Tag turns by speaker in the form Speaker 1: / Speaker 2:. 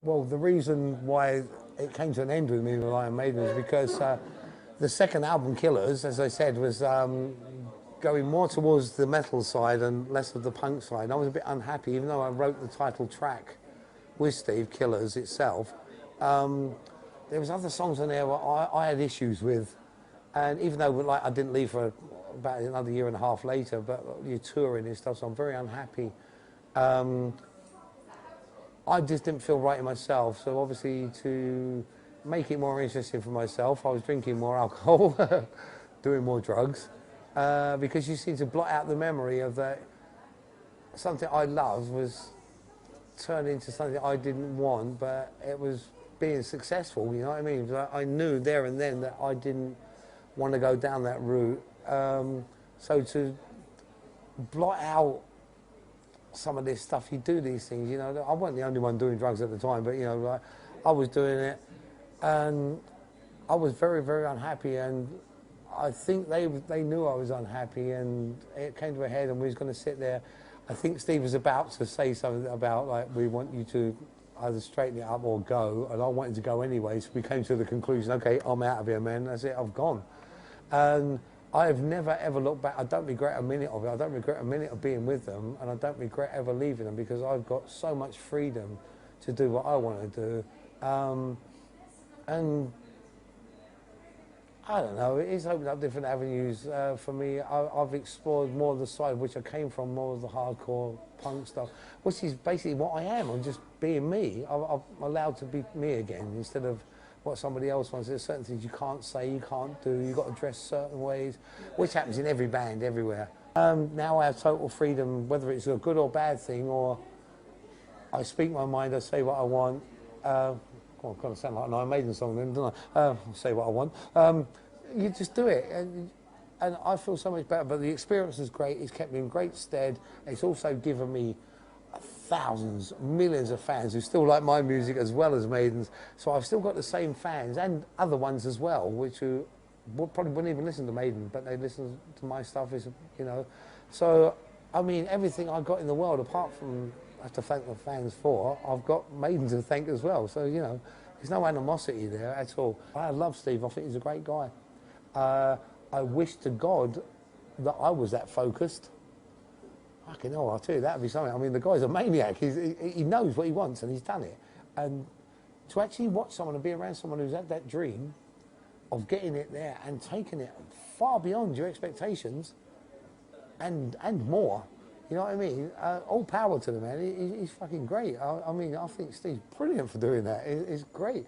Speaker 1: Well, the reason why it came to an end with me with Iron Maiden is because the second album, Killers, as I said, was going more towards the metal side and less of the punk side. I was a bit unhappy, even though I wrote the title track with Steve, Killers itself. There was other songs on there where I had issues with, and even though like I didn't leave for about another year and a half later, but you're touring and stuff, so I'm very unhappy. I just didn't feel right in myself, so obviously to make it more interesting for myself, I was drinking more alcohol, doing more drugs, because you seem to blot out the memory of that something I loved was turned into something I didn't want, but it was being successful, you know what I mean? I knew there and then that I didn't want to go down that route, so to blot out some of this stuff, you do these things, you know. I wasn't the only one doing drugs at the time, but, you know, like, I was doing it, and I was very, very unhappy, and I think they knew I was unhappy, and it came to a head, and we was going to sit there. I think Steve was about to say something about, like, we want you to either straighten it up or go, and I wanted to go anyway, so we came to the conclusion, okay, I'm out of here, man, that's it, I've gone. And I have never ever looked back. I don't regret a minute of it. I don't regret a minute of being with them, and I don't regret ever leaving them, because I've got so much freedom to do what I want to do. And I don't know, it's opened up different avenues for me. I've explored more of the side which I came from, more of the hardcore punk stuff, which is basically what I am. I'm just being me. I'm allowed to be me again instead of what somebody else wants. There's certain things you can't say, you can't do, you've got to dress certain ways, which happens in every band, everywhere. Now I have total freedom, whether it's a good or bad thing, or I speak my mind, I say what I want. Well, I've got to sound like an Iron Maiden song then, don't I? Say what I want. You just do it, and I feel so much better. But the experience is great, it's kept me in great stead. It's also given me thousands, millions of fans who still like my music as well as Maiden's. So I've still got the same fans, and other ones as well, which who probably wouldn't even listen to Maiden, but they listen to my stuff, is, you know. So, I mean, everything I've got in the world, apart from I have to thank the fans for, I've got Maiden to thank as well. So, you know, there's no animosity there at all. I love Steve, I think he's a great guy. I wish to God that I was that focused. Fucking hell, I'll tell you, that'd be something. I mean, the guy's a maniac. He knows what he wants, and he's done it. And to actually watch someone and be around someone who's had that dream of getting it there and taking it far beyond your expectations and more, you know what I mean? All power to the man. He's fucking great. I mean, I think Steve's brilliant for doing that. It's great.